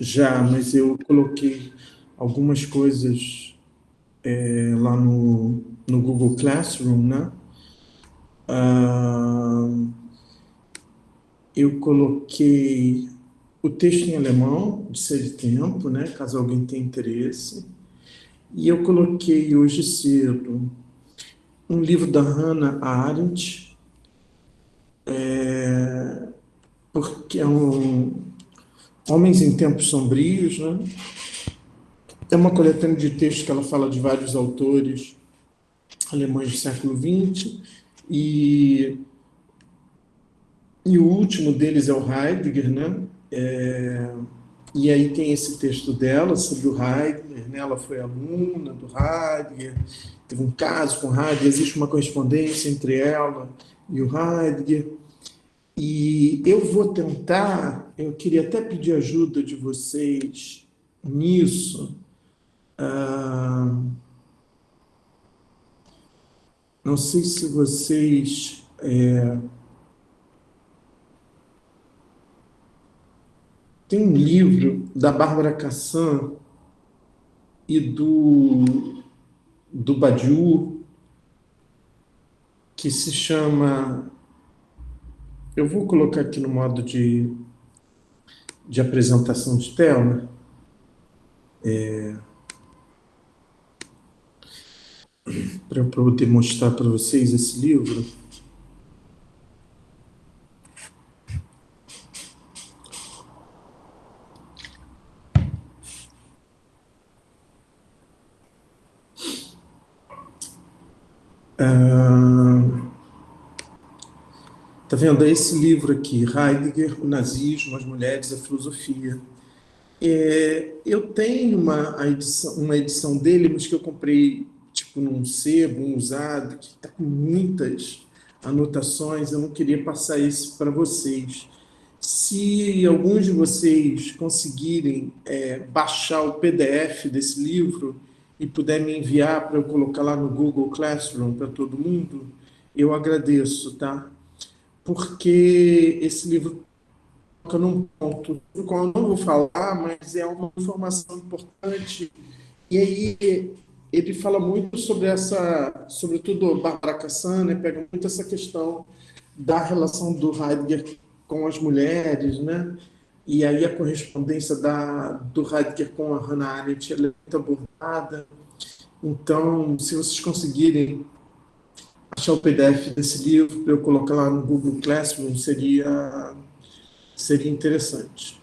Já, mas eu coloquei algumas coisas lá no Google Classroom, né? Ah, eu coloquei o texto em alemão, de ser de tempo, né? Caso alguém tenha interesse. E eu coloquei hoje cedo um livro da Hannah Arendt, porque é um Homens em Tempos Sombrios, né? É uma coletânea de textos que ela fala de vários autores alemães do século XX, e, e o último deles é o Heidegger, né? E aí tem esse texto dela sobre o Heidegger, né? Ela foi aluna do Heidegger, teve um caso com o Heidegger, existe uma correspondência entre ela e o Heidegger. E eu vou tentar, eu queria até pedir ajuda de vocês nisso. Ah, não sei se vocês têm um livro da Bárbara Cassan e do Badiou, que se chama. Eu vou colocar aqui no modo de apresentação de tela, para eu poder mostrar para vocês esse livro. Tá vendo? É esse livro aqui, Heidegger, o Nazismo, as Mulheres, a Filosofia. Eu tenho uma edição dele, mas que eu comprei tipo num sebo, um usado, que está com muitas anotações. Eu não queria passar isso para vocês. Se alguns de vocês conseguirem baixar o PDF desse livro e puder me enviar para eu colocar lá no Google Classroom para todo mundo, eu agradeço, tá? Porque esse livro toca num ponto do qual eu não vou falar, mas é uma informação importante. E aí ele fala muito sobre essa, sobretudo Barbara Cassan, né, pega muito essa questão da relação do Heidegger com as mulheres, né? E aí a correspondência do Heidegger com a Hannah Arendt ela é muito abordada. Então, se vocês conseguirem achar o PDF desse livro para eu colocar lá no Google Classroom, seria interessante.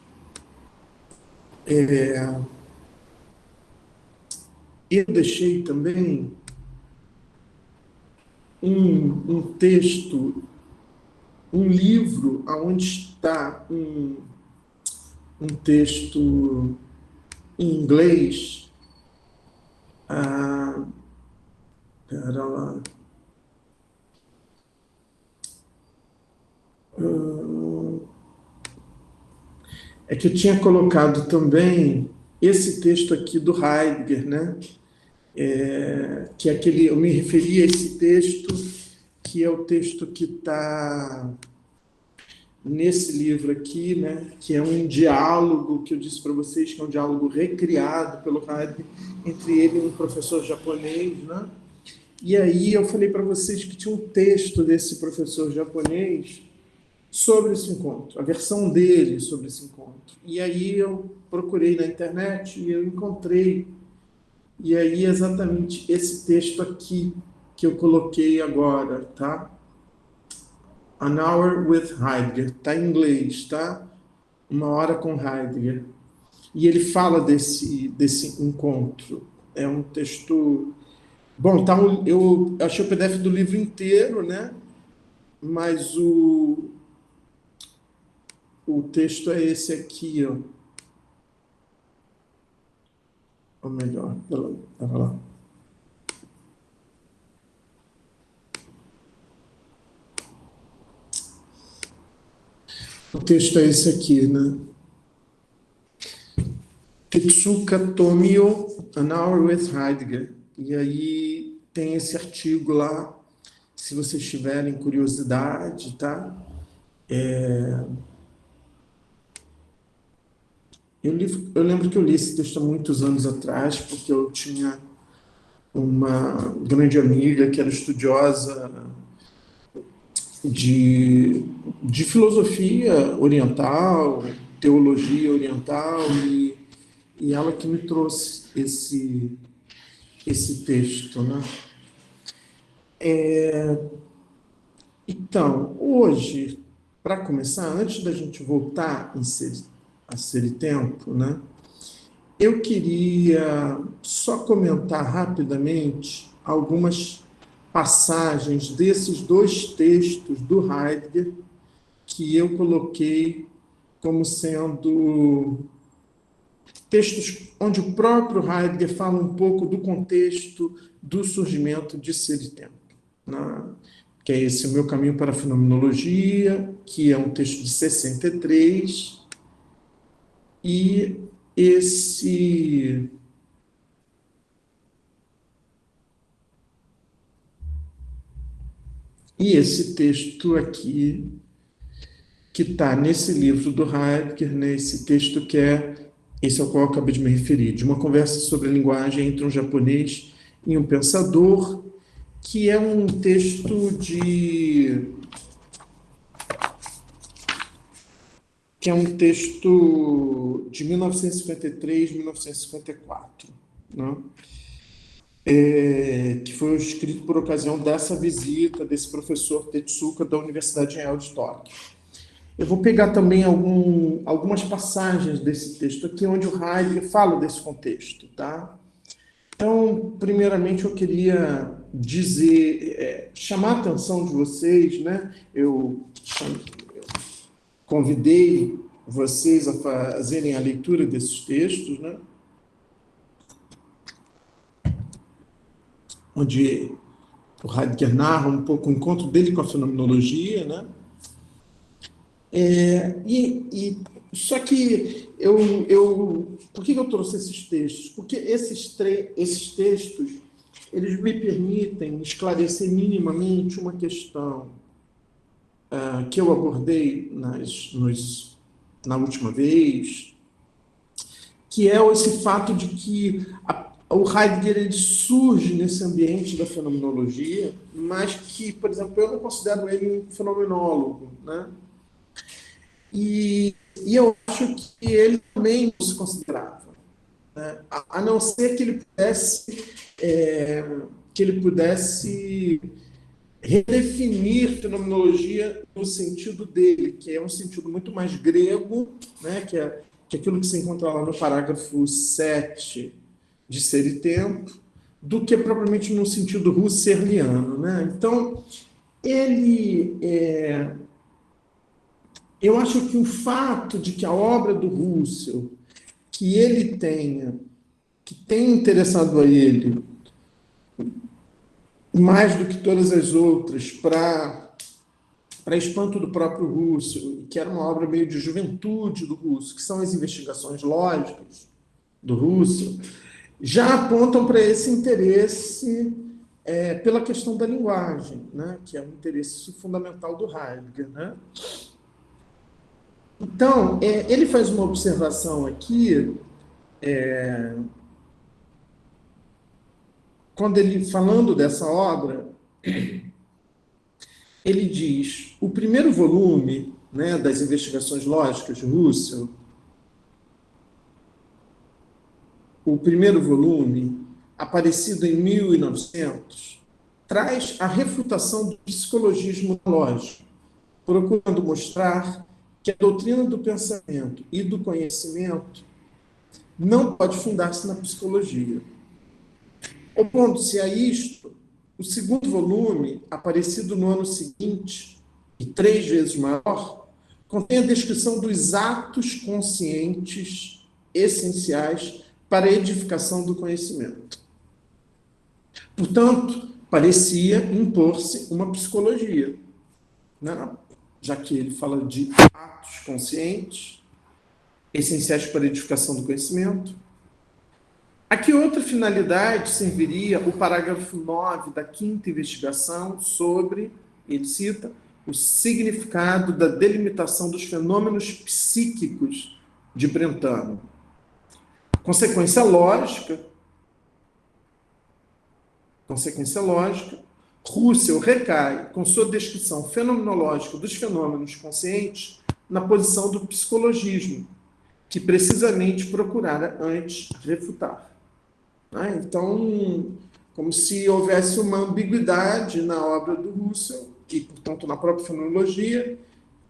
Eu deixei também um texto, um livro, onde está um texto em inglês. Ah, pera lá. É que eu tinha colocado também esse texto aqui do Heidegger, né? Que é aquele, eu me referi a esse texto, que é o texto que está nesse livro aqui, né, que é um diálogo que eu disse para vocês, que é um diálogo recriado pelo Heidegger entre ele e um professor japonês, né? E aí eu falei para vocês que tinha um texto desse professor japonês sobre esse encontro, a versão dele sobre esse encontro. E aí eu procurei na internet e eu encontrei, e aí exatamente esse texto aqui que eu coloquei agora, tá? An Hour with Heidegger, tá em inglês, tá? Uma hora com Heidegger. E ele fala desse encontro. É um texto. Bom, tá eu achei o PDF do livro inteiro, né? Mas o texto é esse aqui, ó. Ou melhor, pera lá. O texto é esse aqui, né? Tetsuka Tomio, An Hour with Heidegger. E aí tem esse artigo lá, se vocês tiverem curiosidade, tá? Eu lembro que eu li esse texto há muitos anos atrás, porque eu tinha uma grande amiga que era estudiosa de, de filosofia oriental, teologia oriental, e ela que me trouxe esse texto, né? Então, hoje, para começar, antes da gente voltar a ser tempo, né? Eu queria só comentar rapidamente algumas passagens desses dois textos do Heidegger que eu coloquei como sendo textos onde o próprio Heidegger fala um pouco do contexto do surgimento de Ser e Tempo, né? Que é esse O Meu Caminho para a Fenomenologia, que é um texto de 63, e esse E esse texto aqui, que está nesse livro do Heidegger, né, esse texto que esse ao qual eu acabei de me referir, de uma conversa sobre a linguagem entre um japonês e um pensador, que é um texto de 1953, 1954, né? Que foi escrito por ocasião dessa visita desse professor Tetsuka da Universidade Real de Tóquio. Eu vou pegar também algumas passagens desse texto aqui, onde o Heidegger fala desse contexto, tá? Então, primeiramente, eu queria dizer, chamar a atenção de vocês, né? Eu convidei vocês a fazerem a leitura desses textos, né? Onde o Heidegger narra um pouco o encontro dele com a fenomenologia, né? Só que por que eu trouxe esses textos? Porque esses textos eles me permitem esclarecer minimamente uma questão que eu abordei na última vez, que é esse fato de que o Heidegger ele surge nesse ambiente da fenomenologia, mas que, por exemplo, eu não considero ele um fenomenólogo, né? E eu acho que ele também não se considerava, né? A não ser que ele pudesse redefinir fenomenologia no sentido dele, que é um sentido muito mais grego, né? Que é aquilo que se encontra lá no parágrafo 7 de Ser e Tempo, do que propriamente no sentido husserliano, né? Então, ele eu acho que o fato de que a obra do Husserl, que tem interessado a ele mais do que todas as outras para espanto do próprio Husserl, que era uma obra meio de juventude do Husserl, que são as investigações lógicas do Husserl, já apontam para esse interesse pela questão da linguagem, né? Que é um interesse fundamental do Heidegger, né? Então, ele faz uma observação aqui, quando ele, falando dessa obra, ele diz, o primeiro volume, né, das investigações lógicas de Husserl, o primeiro volume, aparecido em 1900, traz a refutação do psicologismo lógico, procurando mostrar que a doutrina do pensamento e do conhecimento não pode fundar-se na psicologia. Opondo-se a isto, o segundo volume, aparecido no ano seguinte, e 3 vezes maior, contém a descrição dos atos conscientes essenciais para a edificação do conhecimento. Portanto, parecia impor-se uma psicologia, né? Já que ele fala de atos conscientes essenciais para a edificação do conhecimento. A que outra finalidade serviria o parágrafo 9 da quinta investigação sobre, ele cita, o significado da delimitação dos fenômenos psíquicos de Brentano. Consequência lógica, Russell recai com sua descrição fenomenológica dos fenômenos conscientes na posição do psicologismo, que precisamente procurara antes refutar. Então, como se houvesse uma ambiguidade na obra do Russell, e, portanto, na própria fenomenologia,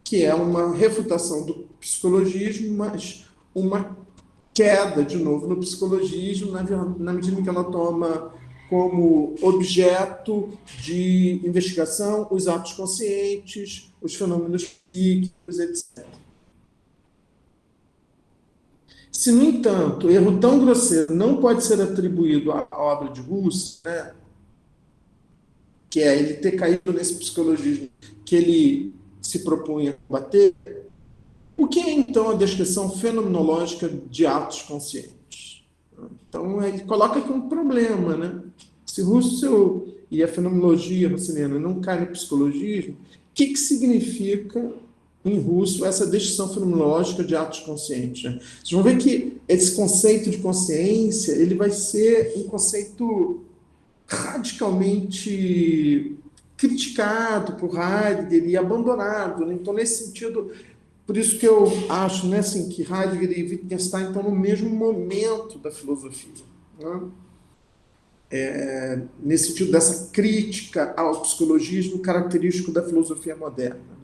que é uma refutação do psicologismo, mas uma queda, de novo, no psicologismo, na medida em que ela toma como objeto de investigação os atos conscientes, os fenômenos psíquicos, etc. Se, no entanto, erro tão grosseiro não pode ser atribuído à obra de Russell, né, que é ele ter caído nesse psicologismo que ele se propunha combater, o que é, então, a descrição fenomenológica de atos conscientes? Então, ele coloca aqui um problema, né? Se Russell e a fenomenologia russeliana não caem no psicologismo, o que significa, em Russell, essa descrição fenomenológica de atos conscientes? Né? Vocês vão ver que esse conceito de consciência ele vai ser um conceito radicalmente criticado por Heidegger e abandonado. Né? Então, nesse sentido, por isso que eu acho, né, assim, que Heidegger e Wittgenstein estão no mesmo momento da filosofia. Né? Nesse sentido dessa crítica ao psicologismo característico da filosofia moderna.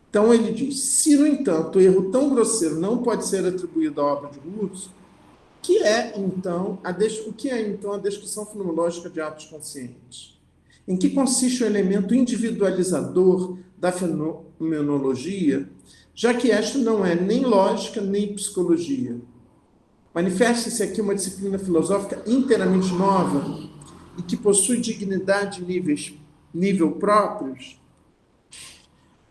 Então, ele diz, se, no entanto, o erro tão grosseiro não pode ser atribuído à obra de Russell, o que é, então, a descrição fenomenológica de atos conscientes? Em que consiste o elemento individualizador da fenomenologia, já que esta não é nem lógica nem psicologia? Manifesta-se aqui uma disciplina filosófica inteiramente nova e que possui dignidade e nível próprios?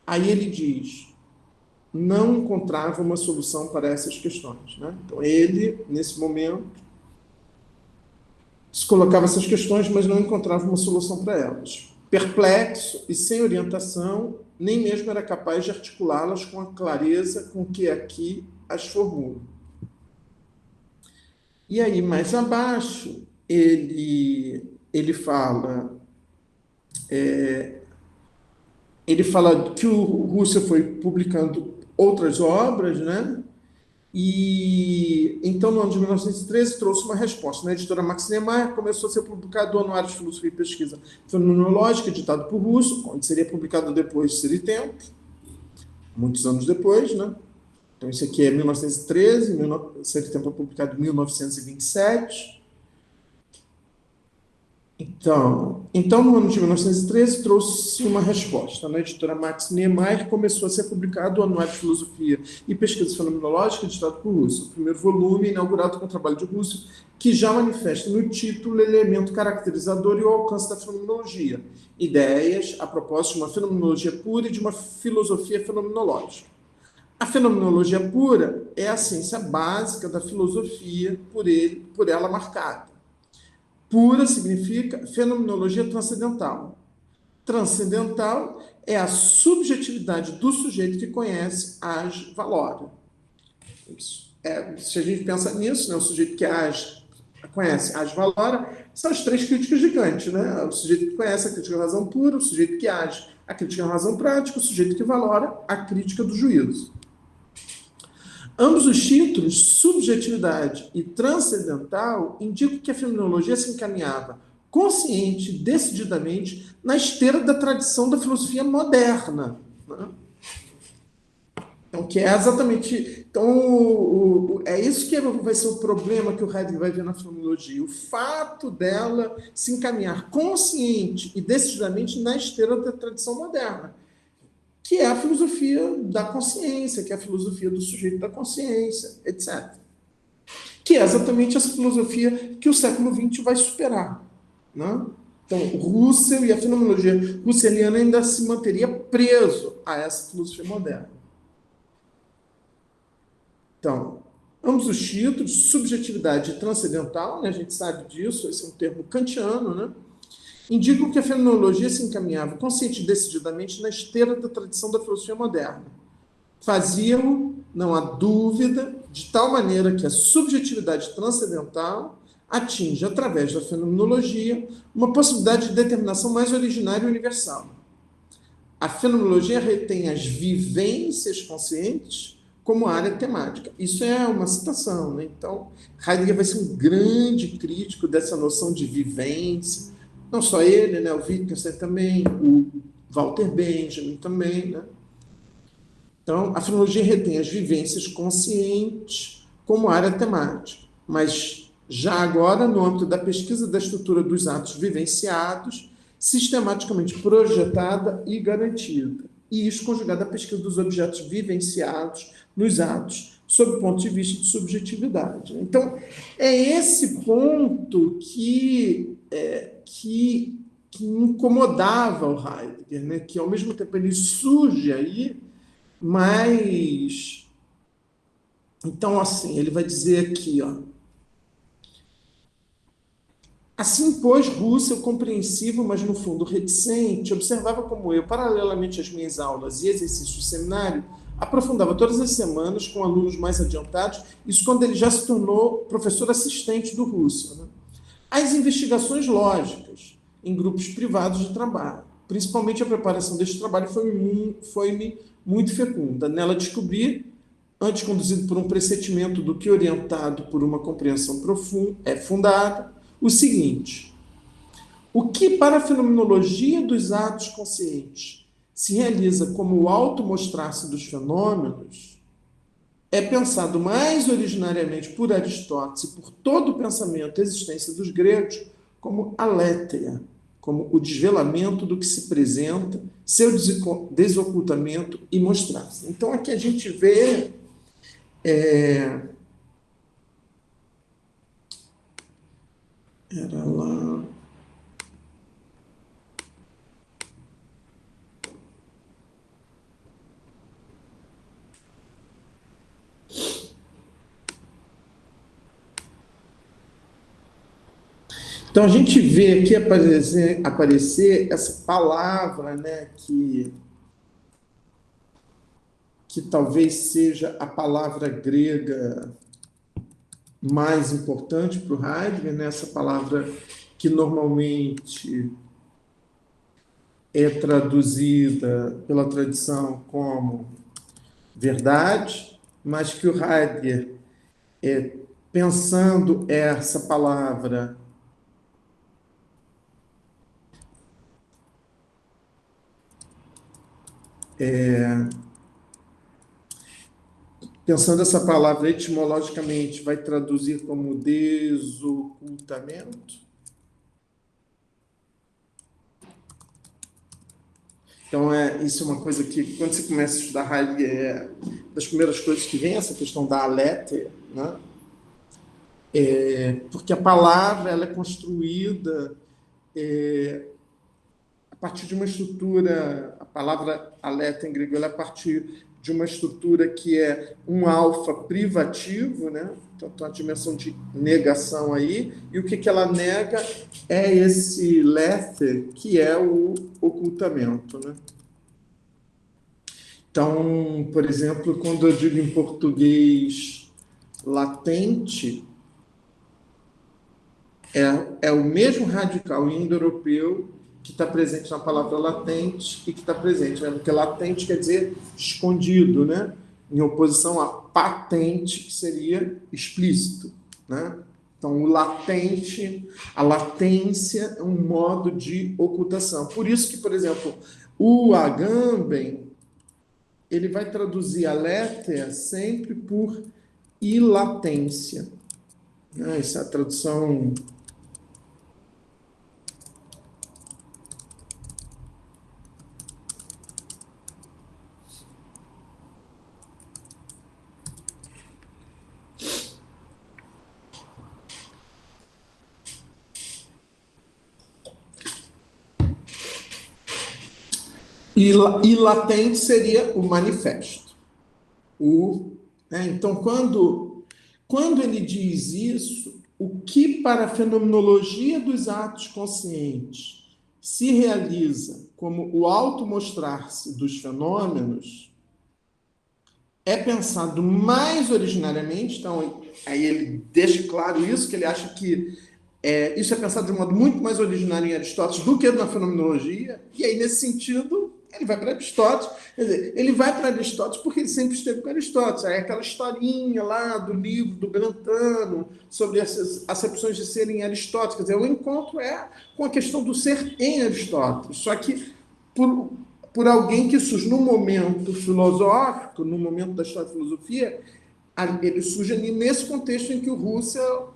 Aí ele diz, não encontrava uma solução para essas questões. Né? Então, ele, nesse momento, se colocava essas questões, mas não encontrava uma solução para elas. Perplexo e sem orientação, nem mesmo era capaz de articulá-las com a clareza com que aqui as formulo. E aí, mais abaixo, ele fala que o Russell foi publicando outras obras, né? E então, no ano de 1913, trouxe uma resposta. Na editora Max Niemeyer, começou a ser publicado o Anuário de Filosofia e Pesquisa Fenomenológica, editado por Russell, onde seria publicado depois de Ser e Tempo, muitos anos depois, né? Então, isso aqui é 1913, Ser e Tempo é publicado em 1927. Então, no ano de 1913, trouxe uma resposta. Na editora Max Niemeyer, começou a ser publicado o Anuário de Filosofia e Pesquisa Fenomenológica, editado por Russell. O primeiro volume, inaugurado com o trabalho de Russell, que já manifesta no título o elemento caracterizador e o alcance da fenomenologia. Ideias a propósito de uma fenomenologia pura e de uma filosofia fenomenológica. A fenomenologia pura é a ciência básica da filosofia por ela marcada. Pura significa fenomenologia transcendental. Transcendental é a subjetividade do sujeito que conhece, age, valora. Isso. Se a gente pensa nisso, né, o sujeito que age, conhece, age, valora, são as três críticas gigantes. Né? O sujeito que conhece, a crítica da razão pura, o sujeito que age, a crítica da razão prática, o sujeito que valora, a crítica do juízo. Ambos os títulos, subjetividade e transcendental, indicam que a fenomenologia se encaminhava consciente, decididamente, na esteira da tradição da filosofia moderna. Né? Então, que é exatamente... Então, é isso que vai ser o problema que o Heidegger vai ver na fenomenologia. O fato dela se encaminhar consciente e decididamente na esteira da tradição moderna, que é a filosofia da consciência, que é a filosofia do sujeito da consciência, etc. Que é exatamente essa filosofia que o século XX vai superar. Né? Então, Russell e a fenomenologia russeliana ainda se manteria preso a essa filosofia moderna. Então, ambos os títulos, subjetividade e transcendental, né, a gente sabe disso, esse é um termo kantiano, né? Indicam que a fenomenologia se encaminhava consciente e decididamente na esteira da tradição da filosofia moderna. Faziam não há dúvida, de tal maneira que a subjetividade transcendental atinge, através da fenomenologia, uma possibilidade de determinação mais originária e universal. A fenomenologia retém as vivências conscientes como área temática. Isso é uma citação, né? Então, Heidegger vai ser um grande crítico dessa noção de vivência. Não só ele, né? O Wittgenstein também, o Walter Benjamin também, né? Então, a fenomenologia retém as vivências conscientes como área temática, mas já agora, no âmbito da pesquisa da estrutura dos atos vivenciados, sistematicamente projetada e garantida. E isso conjugado à pesquisa dos objetos vivenciados nos atos, sob o ponto de vista de subjetividade. Então, é esse ponto que incomodava o Heidegger, né? Que, ao mesmo tempo, ele surge aí, mas, então, assim, ele vai dizer aqui, ó. Assim, pois, Russell, compreensivo, mas no fundo reticente, observava como eu, paralelamente às minhas aulas e exercícios do seminário, aprofundava todas as semanas com alunos mais adiantados, isso quando ele já se tornou professor assistente do Russell, né? As investigações lógicas em grupos privados de trabalho. Principalmente a preparação deste trabalho foi-me muito fecunda. Nela descobri, antes conduzido por um pressentimento do que orientado por uma compreensão fundada, o seguinte: o que para a fenomenologia dos atos conscientes se realiza como o auto-mostrar-se dos fenômenos é pensado mais originariamente por Aristóteles e por todo o pensamento e existência dos gregos como aletheia, como o desvelamento do que se apresenta, seu desocultamento e mostrar-se. Então, aqui a gente vê era lá. Então, a gente vê aqui aparecer essa palavra, né, que talvez seja a palavra grega mais importante para o Heidegger, né, essa palavra que normalmente é traduzida pela tradição como verdade, mas que o Heidegger, pensando essa palavra pensando essa palavra etimologicamente, vai traduzir como desocultamento. Então, isso é uma coisa que, quando você começa a estudar Heidegger, é das primeiras coisas que vem, essa questão da aletheia, né? Porque a palavra ela é construída a partir de uma estrutura, a palavra aletheia em grego, ela é a partir de uma estrutura que é um alfa privativo, né? Então, tem uma dimensão de negação aí, e o que ela nega é esse lethe, que é o ocultamento, né? Então, por exemplo, quando eu digo em português latente, é o mesmo radical indo-europeu que está presente na palavra latente e que está presente, né? Porque latente quer dizer escondido, né? Em oposição a patente, que seria explícito, né? Então, o latente, a latência é um modo de ocultação. Por isso que, por exemplo, o Agamben, ele vai traduzir a letra sempre por ilatência. Essa é a tradução. E latente seria o manifesto. Então, quando ele diz isso, o que para a fenomenologia dos atos conscientes se realiza como o auto-mostrar-se dos fenômenos é pensado mais originariamente, então aí ele deixa claro isso, que ele acha que isso é pensado de um modo muito mais originário em Aristóteles do que na fenomenologia, e aí, nesse sentido, ele vai para Aristóteles. Quer dizer, ele vai para Aristóteles porque ele sempre esteve com Aristóteles. Aí aquela historinha lá do livro do Brentano sobre essas acepções de ser em Aristóteles. Quer dizer, o encontro é com a questão do ser em Aristóteles. Só que por, por alguém que surge num momento filosófico, no momento da história da filosofia, ele surge ali nesse contexto em que o Russell,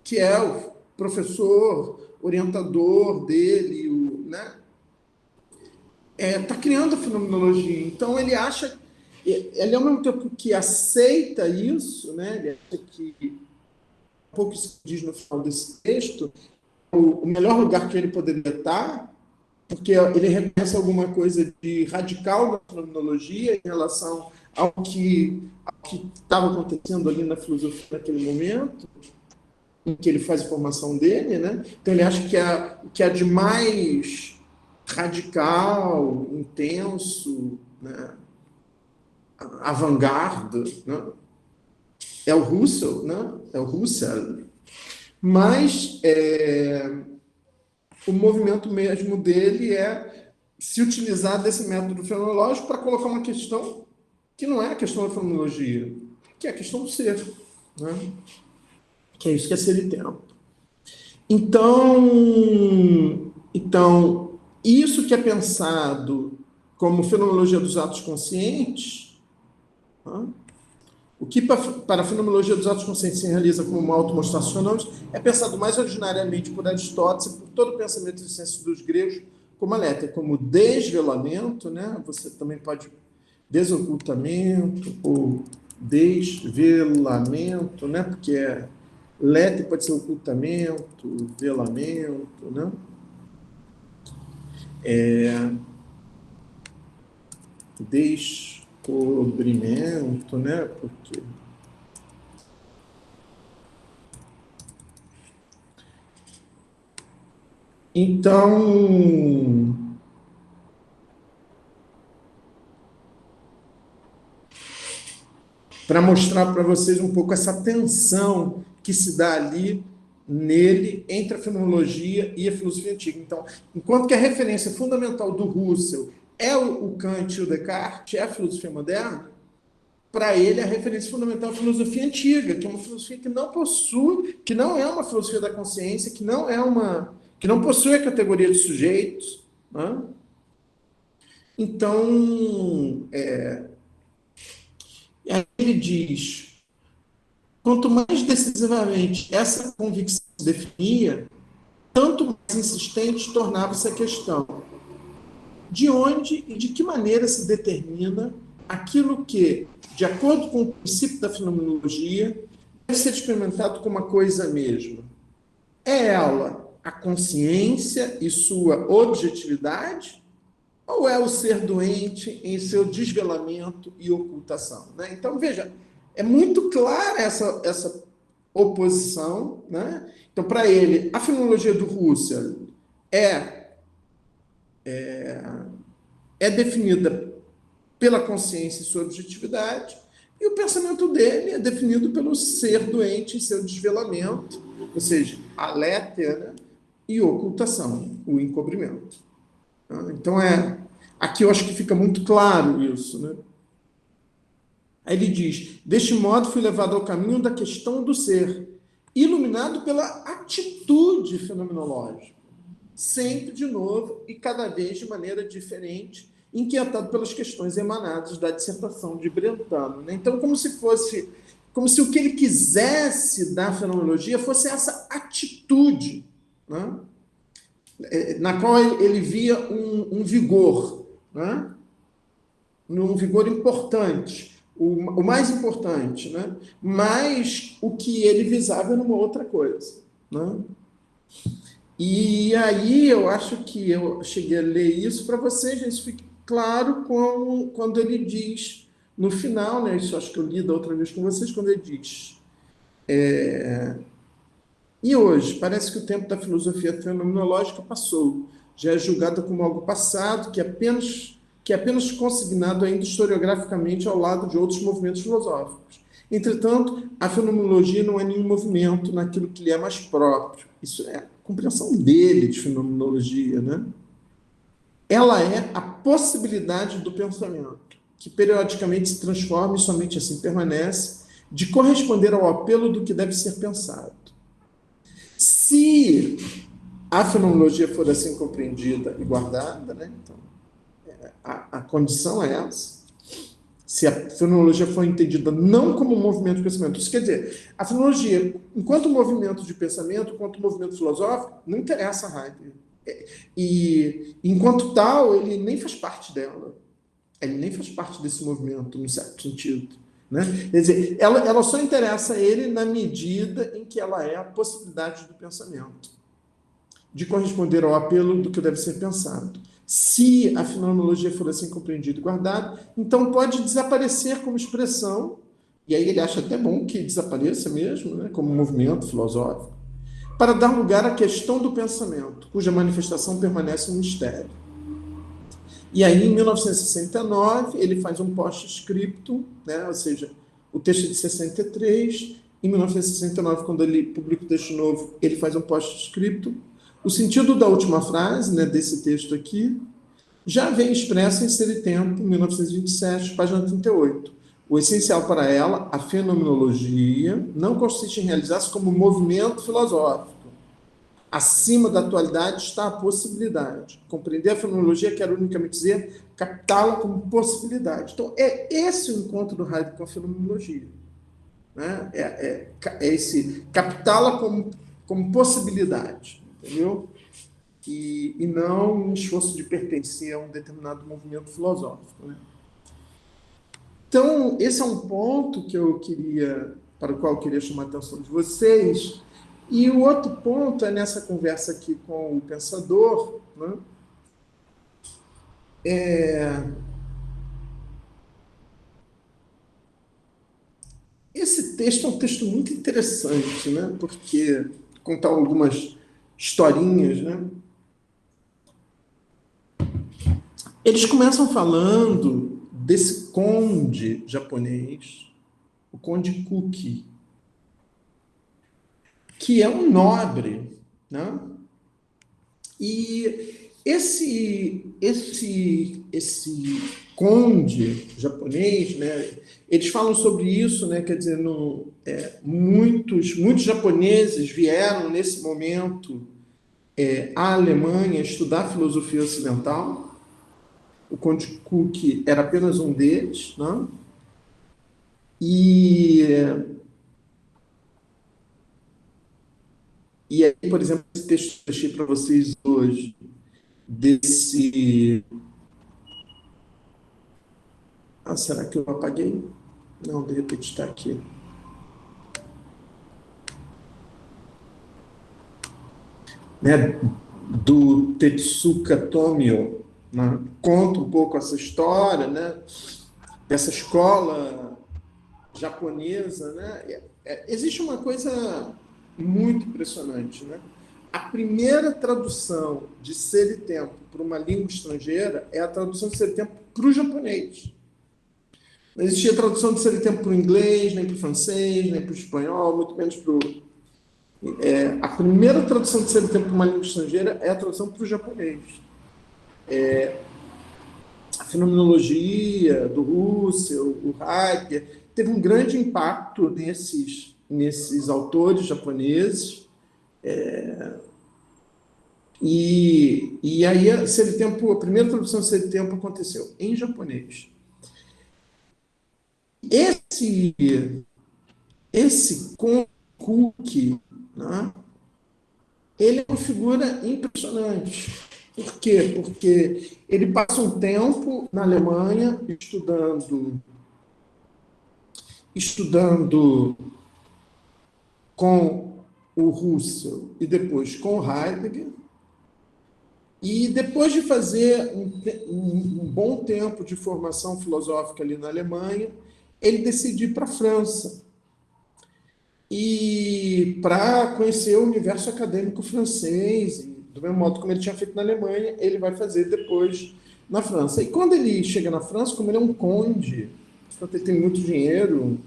que é o professor, orientador dele, né, criando a fenomenologia. Então, ele acha, ele ao mesmo tempo que aceita isso, né, ele acha que, um pouco se diz no final desse texto, o melhor lugar que ele poderia estar, porque ele reconhece alguma coisa de radical na fenomenologia em relação ao que estava acontecendo ali na filosofia naquele momento, em que ele faz a formação dele, né? Então ele acha que é de mais radical, intenso, né? Avant-garde, né? É o Russell, né? É o Husserl. Mas o movimento mesmo dele é se utilizar desse método fenomenológico para colocar uma questão que não é a questão da fenomenologia, que é a questão do ser, né? Que é isso que é ser e tempo. Então, isso que é pensado como fenomenologia dos atos conscientes, né? O que para a fenomenologia dos atos conscientes se realiza como uma automostração é pensado mais originariamente por Aristóteles e por todo o pensamento de ciência dos gregos como alerta, como desvelamento, né? Você também pode desocultamento ou desvelamento, né? Porque letre pode ser ocultamento, velamento, né? Descobrimento, né? Porque então, para mostrar para vocês um pouco essa tensão que se dá ali nele entre a fenomenologia e a filosofia antiga. Então, enquanto que a referência fundamental do Russell é o Kant e o Descartes, é a filosofia moderna, para ele a referência fundamental é a filosofia antiga, que é uma filosofia que não possui, que não é uma filosofia da consciência, que não possui a categoria de sujeitos, né? Então, aí ele diz, quanto mais decisivamente essa convicção se definia, tanto mais insistente tornava-se a questão de onde e de que maneira se determina aquilo que, de acordo com o princípio da fenomenologia, deve ser experimentado como uma coisa mesma. É ela a consciência e sua objetividade? Ou é o ser doente em seu desvelamento e ocultação? Né? Então, veja, é muito clara essa oposição. Né? Então, para ele, a fenomenologia do Husserl é, é definida pela consciência e sua objetividade, e o pensamento dele é definido pelo ser doente em seu desvelamento, ou seja, a létera e ocultação, o encobrimento. Então, aqui eu acho que fica muito claro isso. Né? Aí ele diz, deste modo fui levado ao caminho da questão do ser, iluminado pela atitude fenomenológica, sempre de novo e cada vez de maneira diferente, inquietado pelas questões emanadas da dissertação de Brentano. Né? Então, como se o que ele quisesse da fenomenologia fosse essa atitude, né? Na qual ele via um vigor, né? Um vigor importante, o mais importante, né? Mas o que ele visava era uma outra coisa. Né? E aí eu acho que eu cheguei a ler isso para vocês, isso fique claro quando ele diz, no final, né? Isso acho que eu li da outra vez com vocês, quando ele diz. E hoje, parece que o tempo da filosofia fenomenológica passou. Já é julgada como algo passado, que apenas que é apenas consignado ainda historiograficamente ao lado de outros movimentos filosóficos. Entretanto, a fenomenologia não é nenhum movimento naquilo que lhe é mais próprio. Isso é a compreensão dele de fenomenologia, né? Ela é a possibilidade do pensamento, que periodicamente se transforma e somente assim permanece, de corresponder ao apelo do que deve ser pensado. Se a fenomenologia for assim compreendida e guardada, né, então, a condição é essa. Se a fenomenologia for entendida não como um movimento de pensamento, isso quer dizer, a fenomenologia, enquanto movimento de pensamento, enquanto movimento filosófico, não interessa a Heidegger. E, enquanto tal, ele nem faz parte dela. Ele nem faz parte desse movimento, num certo sentido. Né? Quer dizer, ela só interessa a ele na medida em que ela é a possibilidade do pensamento, de corresponder ao apelo do que deve ser pensado. Se a fenomenologia for assim compreendida e guardada, então pode desaparecer como expressão, e aí ele acha até bom que desapareça mesmo, né, como movimento filosófico, para dar lugar à questão do pensamento, cuja manifestação permanece um mistério. E aí, em 1969, ele faz um post-scriptum, né, ou seja, o texto de 63. Em 1969, quando ele publica o texto novo, ele faz um post-scriptum. O sentido da última frase, né, desse texto aqui, já vem expresso em Ser e Tempo, 1927, página 38. O essencial para ela, a fenomenologia, não consiste em realizar-se como movimento filosófico. Acima da atualidade está a possibilidade. Compreender a fenomenologia quer unicamente dizer captá-la como possibilidade. Então, é esse o encontro do Heidegger com a fenomenologia. Né? É esse captá-la como possibilidade, entendeu? E não um esforço de pertencer a um determinado movimento filosófico. Né? Então, esse é um ponto para o qual eu queria chamar a atenção de vocês. E o outro ponto é nessa conversa aqui com o pensador, né? Esse texto é um texto muito interessante, né? Porque contar algumas historinhas, né? Eles começam falando desse conde japonês, o conde Kuki, que é um nobre, né? E esse conde japonês, né? Eles falam sobre isso, né? Quer dizer, muitos japoneses vieram nesse momento à Alemanha estudar filosofia ocidental. O conde Cook era apenas um deles, né? E aí, por exemplo, esse texto que eu deixei para vocês hoje, desse... Ah, será que eu apaguei? Não, de repente está aqui. Né? Do Tetsuka Tomio, né? Conta um pouco essa história, né? Dessa escola japonesa, né? Existe uma coisa muito impressionante, né? A primeira tradução de Ser e Tempo para uma língua estrangeira é a tradução de Ser e Tempo para o japonês. Não existia tradução de Ser e Tempo para o inglês, nem para o francês, nem para o espanhol, muito menos para o... a primeira tradução de Ser e Tempo para uma língua estrangeira é a tradução para o japonês. A fenomenologia do Russell, o Heidegger, teve um grande impacto nesses autores japoneses. E aí a primeira tradução de Ser e Tempo aconteceu em japonês. Esse Kuki, né, ele é uma figura impressionante. Por quê? Porque ele passa um tempo na Alemanha estudando com o Russell e depois com o Heidegger. E depois de fazer um bom tempo de formação filosófica ali na Alemanha, ele decidiu ir para a França e para conhecer o universo acadêmico francês. E, do mesmo modo como ele tinha feito na Alemanha, ele vai fazer depois na França. E quando ele chega na França, como ele é um conde, portanto, ele tem muito dinheiro,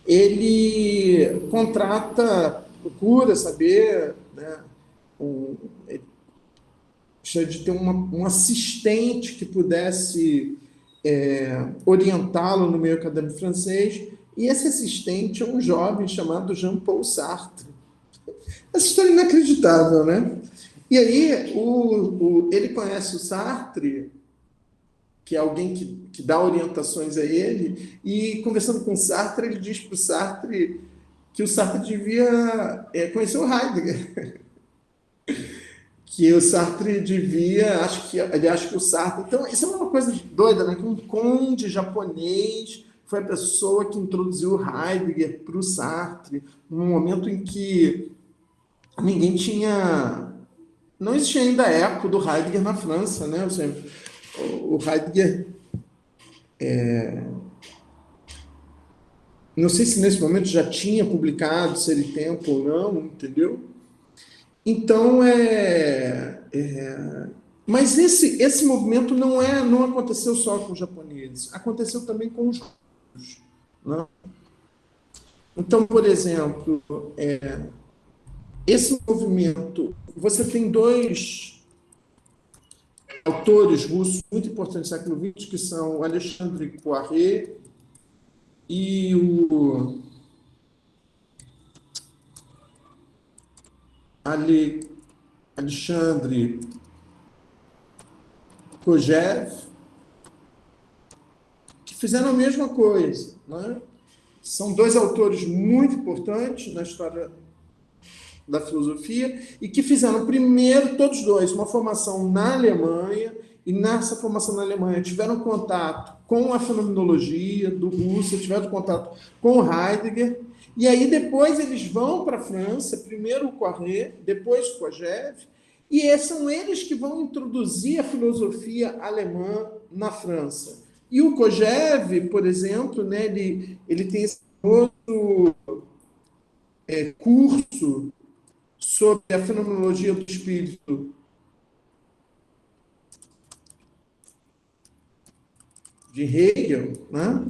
ele contrata, procura saber, né, ele precisa de ter um assistente que pudesse orientá-lo no meio acadêmico francês, e esse assistente é um jovem chamado Jean-Paul Sartre. Essa história é inacreditável, né? E aí ele conhece o Sartre, que é alguém que dá orientações a ele, e conversando com o Sartre, ele diz para o Sartre que o Sartre devia conhecer o Heidegger, que o Sartre devia, ele acha que o Sartre... Então, isso é uma coisa doida, né? Que um conde japonês foi a pessoa que introduziu o Heidegger para o Sartre, num momento em que ninguém tinha... Não existia ainda eco do Heidegger na França, né? Ou seja, o Heidegger... Não sei se nesse momento já tinha publicado Ser e Tempo ou não, entendeu? Então, mas esse movimento não aconteceu só com os japoneses, aconteceu também com os russos, né? Então, por exemplo, esse movimento, você tem dois autores russos muito importantes do século XX, que são o Alexandre Poiré e o Alexandre Kojève, que fizeram a mesma coisa, né? São dois autores muito importantes na história da filosofia e que fizeram primeiro, todos dois, uma formação na Alemanha, e nessa formação na Alemanha tiveram contato com a fenomenologia do Husserl, tiveram contato com o Heidegger, e aí depois eles vão para a França, primeiro o Poiré, depois o Kojève, e são eles que vão introduzir a filosofia alemã na França. E o Kojève, por exemplo, né, ele tem esse outro curso sobre a fenomenologia do espírito de Hegel, né?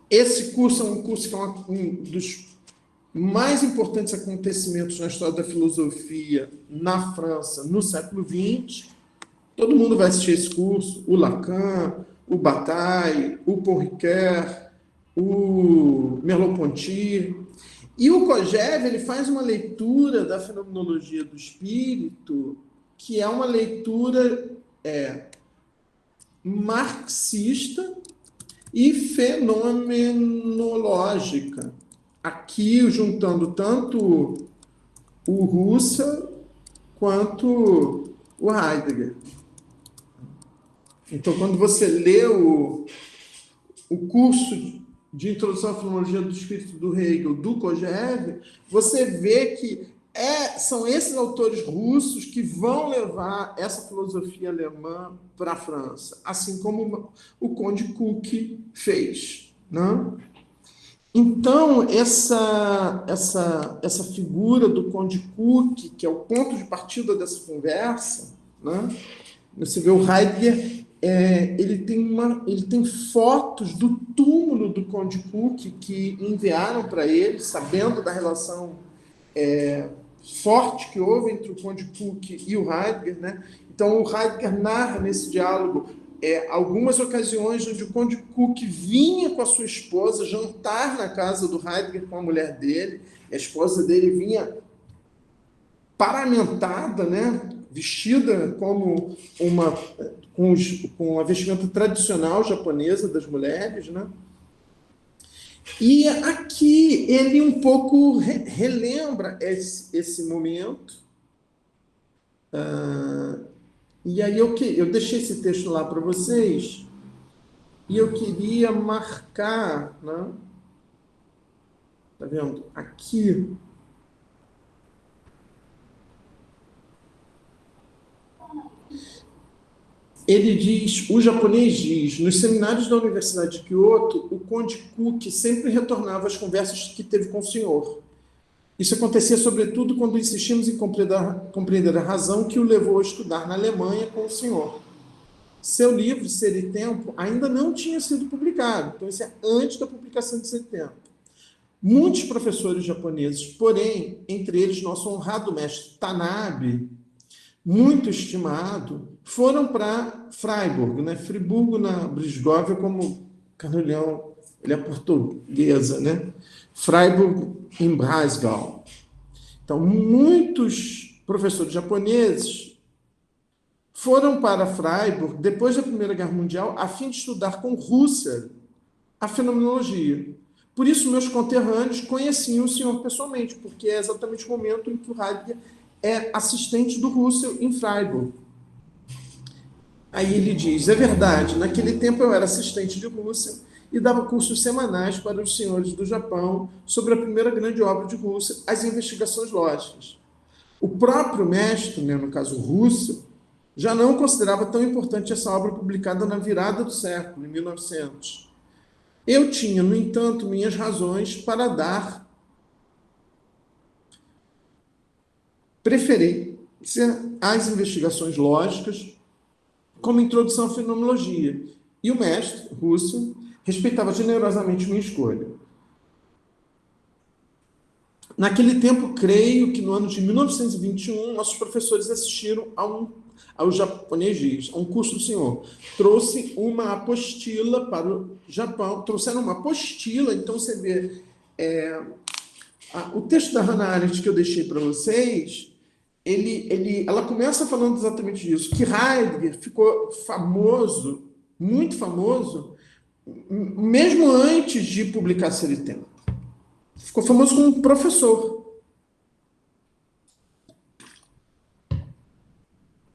Esse curso é um curso que é um dos mais importantes acontecimentos na história da filosofia na França no século XX. Todo mundo vai assistir esse curso, o Lacan, o Bataille, o Paul Ricoeur, o Merleau-Ponty. E o Kojève, ele faz uma leitura da fenomenologia do espírito, que é uma leitura marxista e fenomenológica. Aqui, juntando tanto o Husserl quanto o Heidegger. Então, quando você lê o curso de Introdução à Fenomenologia do Espírito do Hegel, do Kojève, você vê que são esses autores russos que vão levar essa filosofia alemã para a França, assim como o Conde Cook fez, né? Então, essa figura do Conde Cook, que é o ponto de partida dessa conversa, né? Você vê o Heidegger, ele tem fotos do túmulo do Conde Cook que enviaram para ele, sabendo da relação forte que houve entre o Conde Cook e o Heidegger, né? Então, o Heidegger narra nesse diálogo algumas ocasiões onde o Conde Cook vinha com a sua esposa jantar na casa do Heidegger com a mulher dele. A esposa dele vinha paramentada, né? Vestida como com a vestimenta tradicional japonesa das mulheres, né? E aqui ele um pouco relembra esse momento. E aí eu deixei esse texto lá para vocês e eu queria marcar, né? Tá vendo? Aqui. O japonês diz, nos seminários da Universidade de Kyoto, o Conde Cook sempre retornava às conversas que teve com o senhor. Isso acontecia, sobretudo, quando insistimos em compreender a razão que o levou a estudar na Alemanha com o senhor. Seu livro, Ser e Tempo, ainda não tinha sido publicado, então isso é antes da publicação de Ser e Tempo. Muitos professores japoneses, porém, entre eles nosso honrado mestre Tanabe, muito estimado, foram para Freiburg, né? Friburgo na Brisgóvia, como Carolhão, ele é portuguesa, né? Freiburg em Breisgau. Então, muitos professores japoneses foram para Freiburg depois da Primeira Guerra Mundial a fim de estudar com Husserl a fenomenologia. Por isso, meus conterrâneos conheciam o senhor pessoalmente, porque é exatamente o momento em que o Heidegger é assistente do Husserl em Freiburg. Aí ele diz, é verdade, naquele tempo eu era assistente de Husserl e dava cursos semanais para os senhores do Japão sobre a primeira grande obra de Husserl, as investigações lógicas. O próprio mestre, né, no caso Husserl, já não considerava tão importante essa obra publicada na virada do século, em 1900. Eu tinha, no entanto, minhas razões para dar preferência às investigações lógicas como introdução à fenomenologia. E o mestre, Husserl, respeitava generosamente minha escolha. Naquele tempo, creio que no ano de 1921, nossos professores assistiram ao japonês diz, a um curso do senhor. Trouxe uma apostila para o Japão, trouxeram uma apostila, então você vê o texto da Hannah Arendt que eu deixei para vocês, ela começa falando exatamente disso, que Heidegger ficou famoso, muito famoso, mesmo antes de publicar Ser e Tempo. Ficou famoso como professor.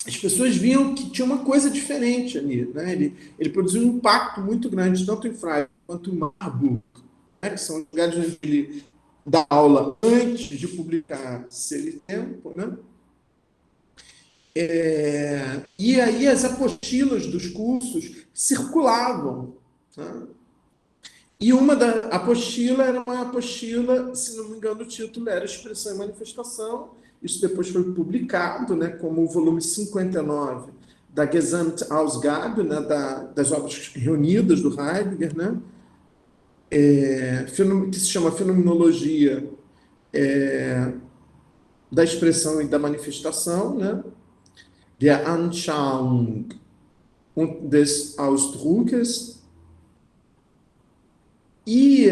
As pessoas viam que tinha uma coisa diferente ali, né? Ele produziu um impacto muito grande, tanto em Freiburg quanto em Marburg, né? Que são lugares onde ele dá aula antes de publicar Ser e Tempo, né? E aí as apostilas dos cursos circulavam, né? E uma da apostila era uma apostila, se não me engano, o título era Expressão e Manifestação. Isso depois foi publicado, né, como o volume 59 da Gesamtausgabe, né, das obras reunidas do Heidegger, né, que se chama Fenomenologia da Expressão e da Manifestação, né, der Anschauung und des Ausdrucks. E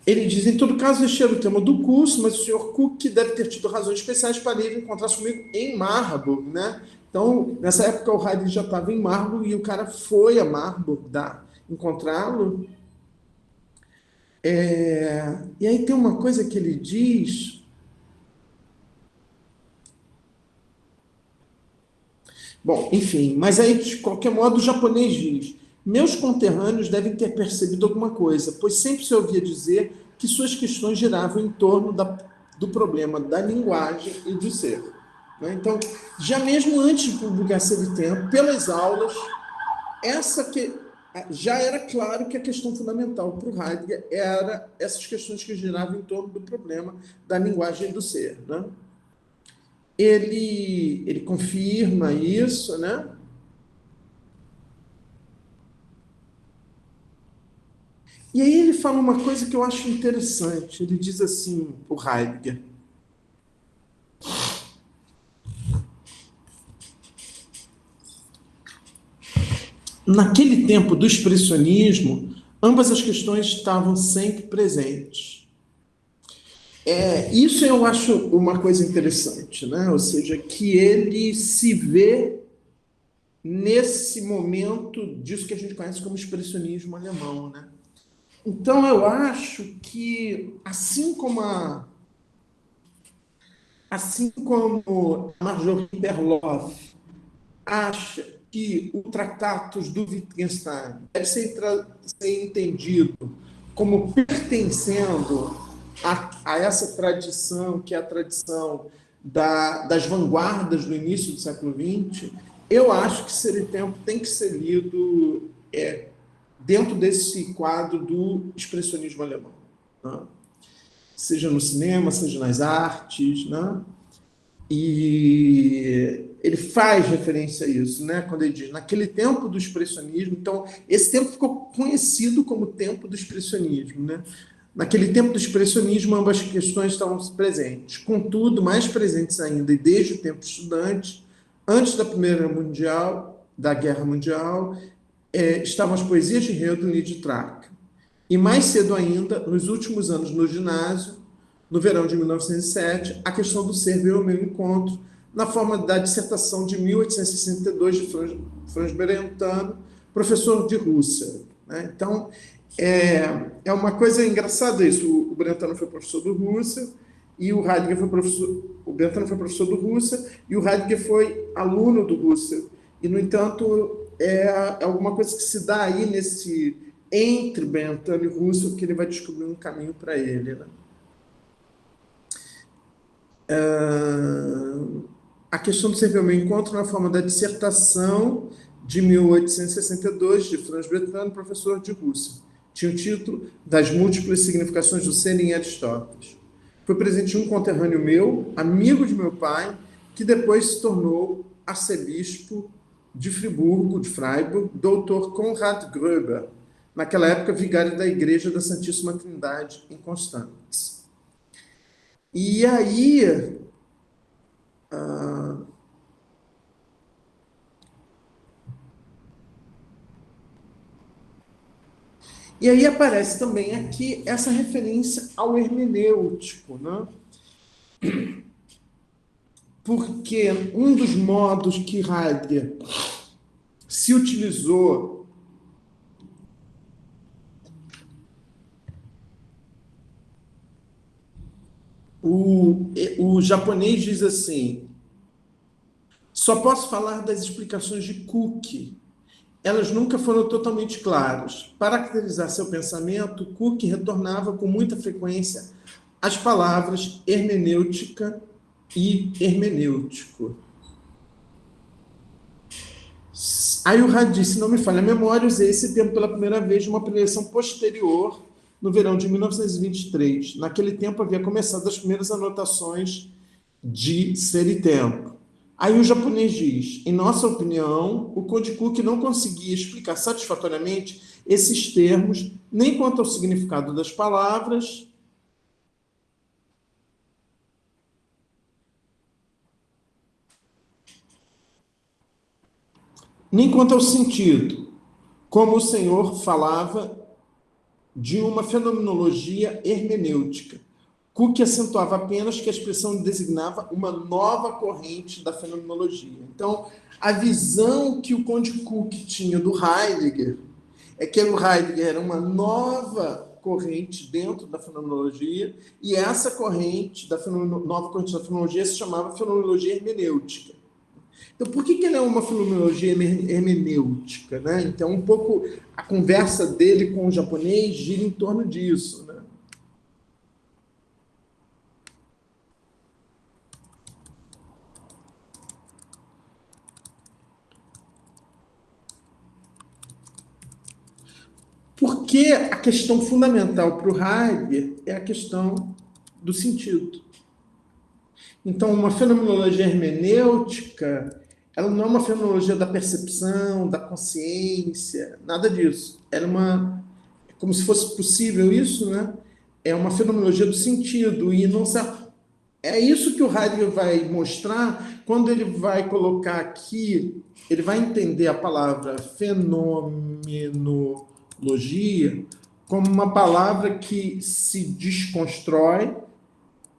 ele diz, em todo caso, este era o tema do curso, mas o senhor Cook deve ter tido razões especiais para ir encontrar-se comigo em Marburg, né? Então, nessa época, o Heidegger já estava em Marburg e o cara foi a Marburg encontrá-lo. E aí tem uma coisa que ele diz. Bom, enfim, mas aí, de qualquer modo, o japonês diz, meus conterrâneos devem ter percebido alguma coisa, pois sempre se ouvia dizer que suas questões giravam em torno do problema da linguagem e do ser. Né? Então, já mesmo antes de publicar Ser e Tempo, pelas aulas, já era claro que a questão fundamental para o Heidegger era essas questões que giravam em torno do problema da linguagem e do ser. Né? Ele confirma isso, né? E aí ele fala uma coisa que eu acho interessante. Ele diz assim, o Heidegger. Naquele tempo do expressionismo, ambas as questões estavam sempre presentes. Isso eu acho uma coisa interessante, né? Ou seja, que ele se vê nesse momento disso que a gente conhece como expressionismo alemão, né? Então, eu acho que, assim como a Marjorie Perloff acha que o Tratatus do Wittgenstein deve ser entendido como pertencendo a essa tradição, que é a tradição das vanguardas do início do século XX, Eu acho que Ser e Tempo tem que ser lido dentro desse quadro do expressionismo alemão, né? Seja no cinema, seja nas artes, né? E ele faz referência a isso, né? Quando ele diz, naquele tempo do expressionismo, então, esse tempo ficou conhecido como tempo do expressionismo, né? Naquele tempo do expressionismo, ambas questões estavam presentes. Contudo, mais presentes ainda, e desde o tempo estudante, antes da Guerra Mundial, estavam as poesias de Hölderlin e de Track. E mais cedo ainda, nos últimos anos no ginásio, no verão de 1907, a questão do ser veio ao meu encontro, na forma da dissertação de 1862 de Franz Brentano, professor de Rússia, né? Então, é uma coisa engraçada isso. O Brentano foi professor do Rússia e o Heidegger foi professor. O Brentano foi professor do Rússia e o Heidegger foi aluno do Rússia. E, no entanto, é alguma coisa que se dá aí nesse entre Brentano e Rússia que ele vai descobrir um caminho para ele, né? A questão do ser veio ao meu encontro na forma da dissertação de 1862 de Franz Brentano, professor de Rússia. Tinha o título Das Múltiplas Significações do Ser em Aristóteles. Foi presente de um conterrâneo meu, amigo de meu pai, que depois se tornou arcebispo de Friburgo, de Freiburg, doutor Konrad Gröber, naquela época vigário da Igreja da Santíssima Trindade, em Constanz. E aí, aparece também aqui essa referência ao hermenêutico, né? Porque um dos modos que Heidegger se utilizou o japonês diz assim: só posso falar das explicações de Cook. Elas nunca foram totalmente claras. Para caracterizar seu pensamento, Cook retornava com muita frequência às palavras hermenêutica e hermenêutico. Aí o Rad disse, não me falha a memória, usei esse termo pela primeira vez numa preleção posterior, no verão de 1923. Naquele tempo havia começado as primeiras anotações de Ser e Tempo. Aí o japonês diz, em nossa opinião, o Conde Cook não conseguia explicar satisfatoriamente esses termos, nem quanto ao significado das palavras, nem quanto ao sentido, como o senhor falava de uma fenomenologia hermenêutica. Cook acentuava apenas que a expressão designava uma nova corrente da fenomenologia. Então, a visão que o Conde Cook tinha do Heidegger é que o Heidegger era uma nova corrente dentro da fenomenologia, e essa corrente nova corrente da fenomenologia se chamava fenomenologia hermenêutica. Então, por que ela é uma fenomenologia hermenêutica, né? Então, um pouco a conversa dele com o japonês gira em torno disso, né? Porque a questão fundamental para o Heidegger é a questão do sentido. Então, uma fenomenologia hermenêutica, ela não é uma fenomenologia da percepção, da consciência, nada disso. Como se fosse possível isso, né? É uma fenomenologia do sentido, e não é isso que o Heidegger vai mostrar quando ele vai colocar aqui, ele vai entender a palavra fenomenologia como uma palavra que se desconstrói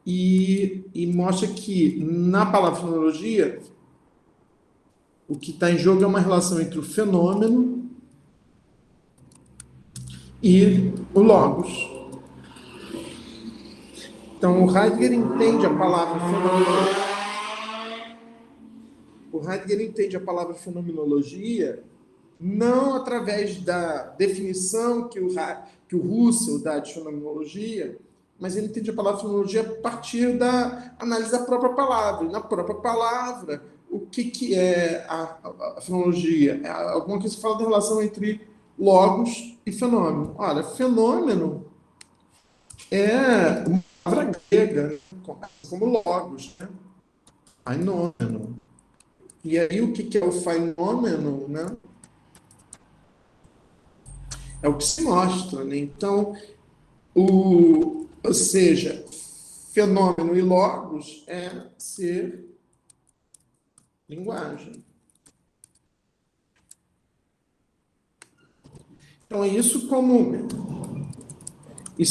e mostra que, na palavra fenomenologia, o que está em jogo é uma relação entre o fenômeno e o logos. Então, o Heidegger entende a palavra fenomenologia. O Heidegger entende a palavra fenomenologia não através da definição que o Russell dá de fenomenologia, mas ele entende a palavra fenomenologia a partir da análise da própria palavra. E na própria palavra, o que é a fenomenologia? É alguma coisa que fala da relação entre logos e fenômeno. Ora, fenômeno é uma palavra grega, né? Como logos, né? Ainômeno. E aí, o que é o fenômeno, né? É o que se mostra, né? Então, ou seja, fenômeno e logos é ser linguagem. Então, isso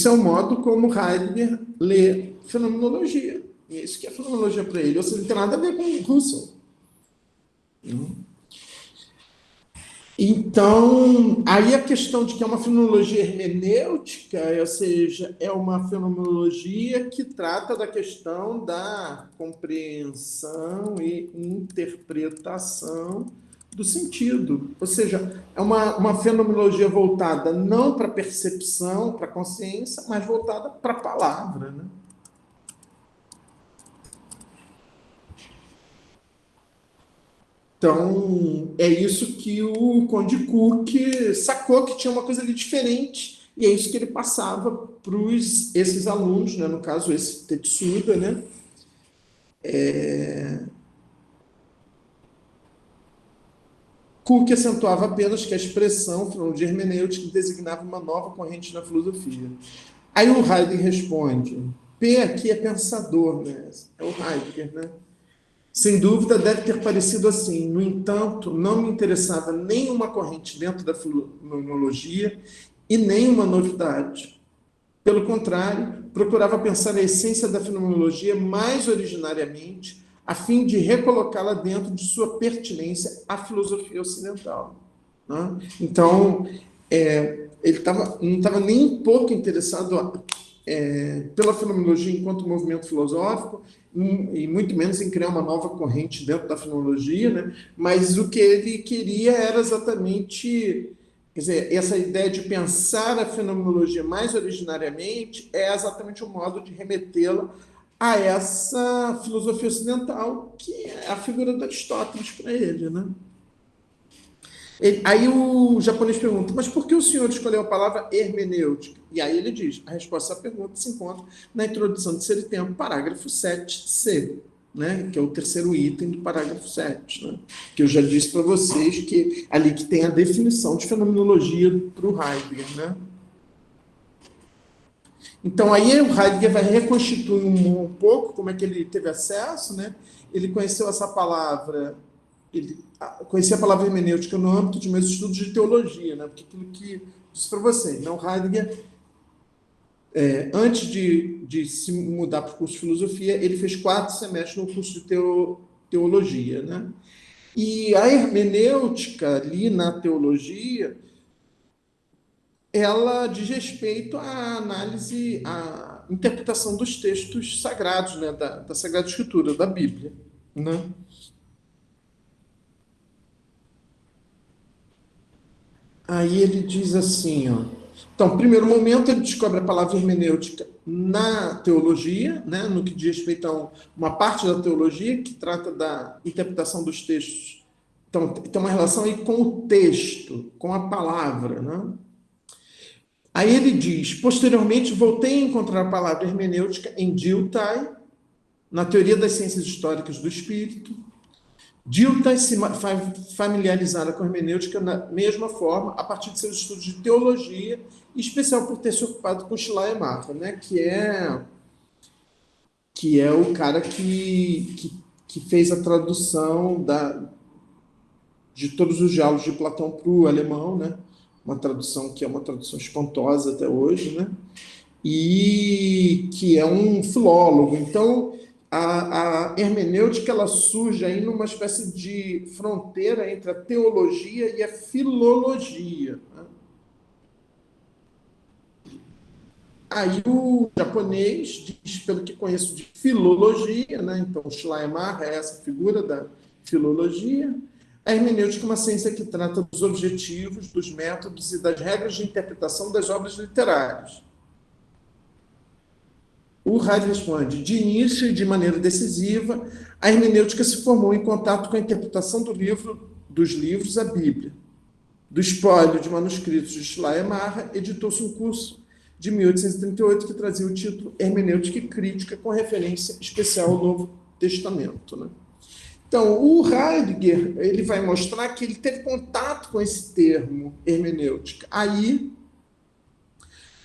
é o modo como Heidegger lê fenomenologia. E é isso que é fenomenologia para ele. Ou seja, não tem nada a ver com Russell. Então, aí a questão de que é uma fenomenologia hermenêutica, ou seja, é uma fenomenologia que trata da questão da compreensão e interpretação do sentido. Ou seja, é uma fenomenologia voltada não para a percepção, para a consciência, mas voltada para a palavra, né? Então, é isso que o Conde Cook sacou que tinha uma coisa ali diferente, e é isso que ele passava para esses alunos, né? No caso, esse Tetsuda, né? Cook acentuava apenas que a expressão de hermenêutica designava uma nova corrente na filosofia. Aí o Heidegger responde: P aqui é pensador, né? É o Heidegger, né? Sem dúvida, deve ter parecido assim. No entanto, não me interessava nenhuma corrente dentro da fenomenologia e nenhuma novidade. Pelo contrário, procurava pensar a essência da fenomenologia mais originariamente, a fim de recolocá-la dentro de sua pertinência à filosofia ocidental. Né? Então, ele não estava nem um pouco interessado pela fenomenologia enquanto movimento filosófico, e muito menos em criar uma nova corrente dentro da fenomenologia, né? Mas o que ele queria era exatamente, quer dizer, essa ideia de pensar a fenomenologia mais originariamente é exatamente o modo de remetê-la a essa filosofia ocidental, que é a figura de Aristóteles para ele, né? Aí o japonês pergunta, mas por que o senhor escolheu a palavra hermenêutica? E aí ele diz, a resposta à pergunta se encontra na introdução de Ser e Tempo, parágrafo 7c, né, que é o terceiro item do parágrafo 7, né, que eu já disse para vocês que ali que tem a definição de fenomenologia para o Heidegger. Né? Então aí o Heidegger vai reconstituir um pouco como é que ele teve acesso, né? Ele conheceu essa palavra, ele conhecia a palavra hermenêutica no âmbito de meus estudos de teologia, né? Porque aquilo que disse para você, não, Heidegger, antes de se mudar para o curso de filosofia, ele fez 4 semestres no curso de teologia, né? E a hermenêutica ali na teologia, ela diz respeito à análise, à interpretação dos textos sagrados, né? Da Sagrada Escritura, da Bíblia, né? Aí ele diz assim, ó. Então, primeiro momento, ele descobre a palavra hermenêutica na teologia, né, no que diz respeito a uma parte da teologia que trata da interpretação dos textos. Então, tem uma relação aí com o texto, com a palavra. Né? Aí ele diz, posteriormente, voltei a encontrar a palavra hermenêutica em Dilthey, na teoria das ciências históricas do espírito, Dilthey se familiarizada com a hermenêutica da mesma forma, a partir de seus estudos de teologia, em especial por ter se ocupado com Schleiermacher, né, que é o cara que fez a tradução de todos os diálogos de Platão para o alemão, né, uma tradução que é uma tradução espantosa até hoje, né, e que é um filólogo. Então, a hermenêutica ela surge aí numa espécie de fronteira entre a teologia e a filologia. Né? Aí o japonês diz, pelo que conheço de filologia, né? Então Schleiermacher é essa figura da filologia. A hermenêutica é uma ciência que trata dos objetivos, dos métodos e das regras de interpretação das obras literárias. O Heidegger responde: de início e de maneira decisiva, a hermenêutica se formou em contato com a interpretação dos livros, a Bíblia. Do espólio de manuscritos de Schleiermacher, editou-se um curso de 1838 que trazia o título Hermenêutica e Crítica, com referência especial ao Novo Testamento. Né? Então, o Heidegger ele vai mostrar que ele teve contato com esse termo hermenêutica aí,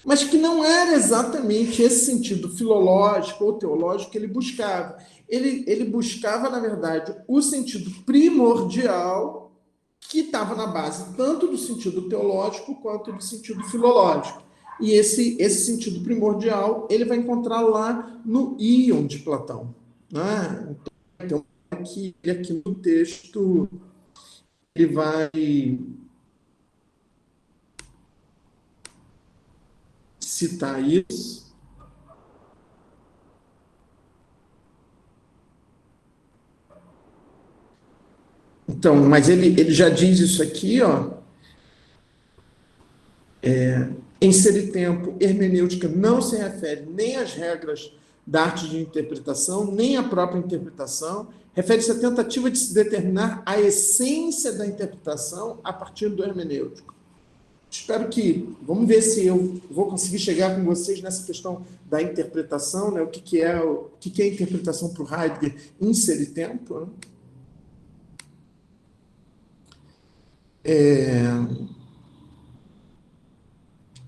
mas que não era exatamente esse sentido filológico ou teológico que ele buscava. Ele buscava, na verdade, o sentido primordial que estava na base tanto do sentido teológico quanto do sentido filológico. E esse sentido primordial ele vai encontrar lá no Íon de Platão. Né? Então, aqui no texto, ele vai citar isso. Então, mas ele já diz isso aqui, ó. Em Ser e Tempo, hermenêutica não se refere nem às regras da arte de interpretação, nem à própria interpretação, refere-se à tentativa de se determinar a essência da interpretação a partir do hermenêutico. Espero que, vamos ver se eu vou conseguir chegar com vocês nessa questão da interpretação, né? O que é a interpretação para o Heidegger em Ser e Tempo, né?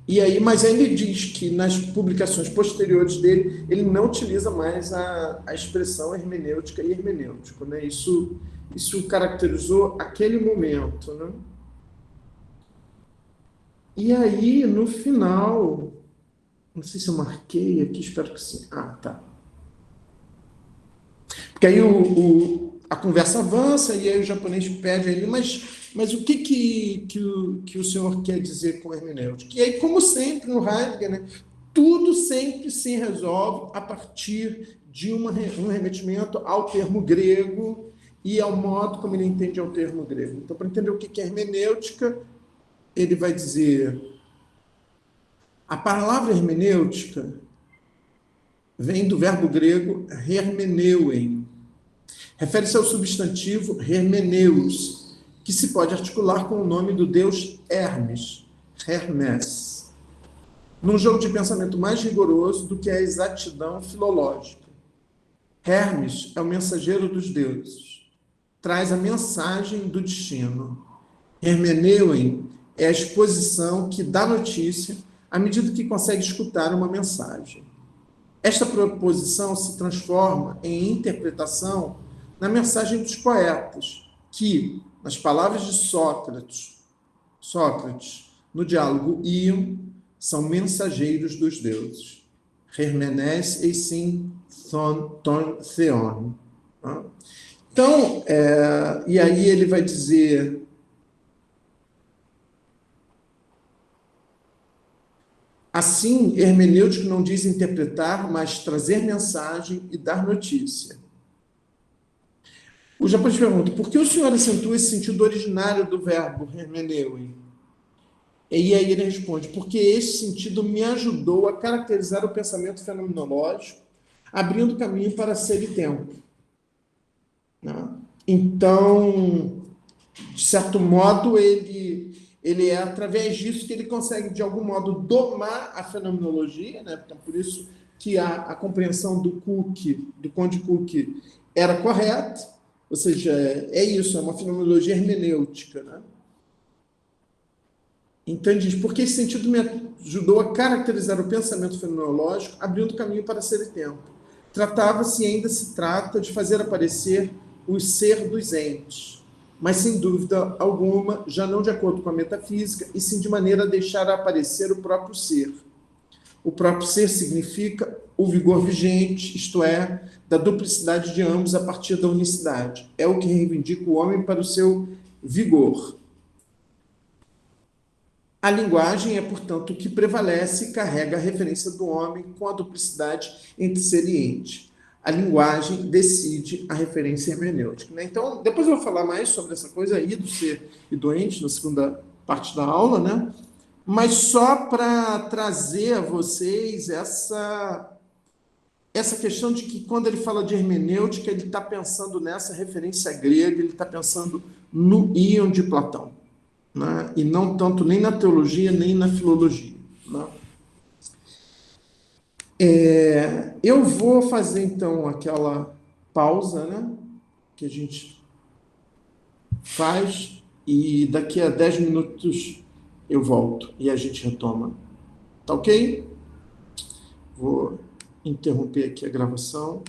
E aí, mas ele diz que nas publicações posteriores dele, ele não utiliza mais a expressão hermenêutica e hermenêutico, né? Isso caracterizou aquele momento, né? E aí, no final, não sei se eu marquei aqui, espero que sim. Ah, tá. Porque aí a conversa avança e aí o japonês pede a ele, mas o que o senhor quer dizer com hermenêutica? E aí, como sempre no Heidegger, né, tudo sempre se resolve a partir de um remetimento ao termo grego e ao modo como ele entende ao termo grego. Então, para entender o que é hermenêutica, ele vai dizer: a palavra hermenêutica vem do verbo grego hermeneuem. Refere-se ao substantivo hermeneus, que se pode articular com o nome do deus Hermes, Hermes, num jogo de pensamento mais rigoroso do que a exatidão filológica. Hermes é o mensageiro dos deuses, traz a mensagem do destino. Hermeneuem é a exposição que dá notícia à medida que consegue escutar uma mensagem. Esta proposição se transforma em interpretação na mensagem dos poetas, que, nas palavras de Sócrates, no diálogo Ion, são mensageiros dos deuses. Hermenes eisin ton theon. Então, e aí ele vai dizer: assim, hermenêutico não diz interpretar, mas trazer mensagem e dar notícia. O japonês pergunta: por que o senhor acentua esse sentido originário do verbo hermeneuem? E aí ele responde: porque esse sentido me ajudou a caracterizar o pensamento fenomenológico, abrindo caminho para Ser e Tempo. Então, de certo modo, ele é através disso que ele consegue, de algum modo, domar a fenomenologia, né? Então, por isso que a compreensão do Conde Cook, era correta, ou seja, é isso, é uma fenomenologia hermenêutica, né? Então, ele diz: porque esse sentido me ajudou a caracterizar o pensamento fenomenológico, abrindo caminho para Ser e Tempo. Tratava-se e ainda se trata de fazer aparecer o ser dos entes, mas, sem dúvida alguma, já não de acordo com a metafísica, e sim de maneira a deixar aparecer o próprio ser. O próprio ser significa o vigor vigente, isto é, da duplicidade de ambos a partir da unicidade. É o que reivindica o homem para o seu vigor. A linguagem é, portanto, o que prevalece e carrega a referência do homem com a duplicidade entre ser e ente. A linguagem decide a referência hermenêutica. Né? Então, depois eu vou falar mais sobre essa coisa aí do ser e do ente, na segunda parte da aula, né? Mas só para trazer a vocês essa questão de que quando ele fala de hermenêutica, ele está pensando nessa referência grega, ele está pensando no íon de Platão, né? E não tanto nem na teologia, nem na filologia, né? Eu vou fazer, então, aquela pausa, né, que a gente faz, e daqui a 10 minutos eu volto e a gente retoma. Tá ok? Vou interromper aqui a gravação.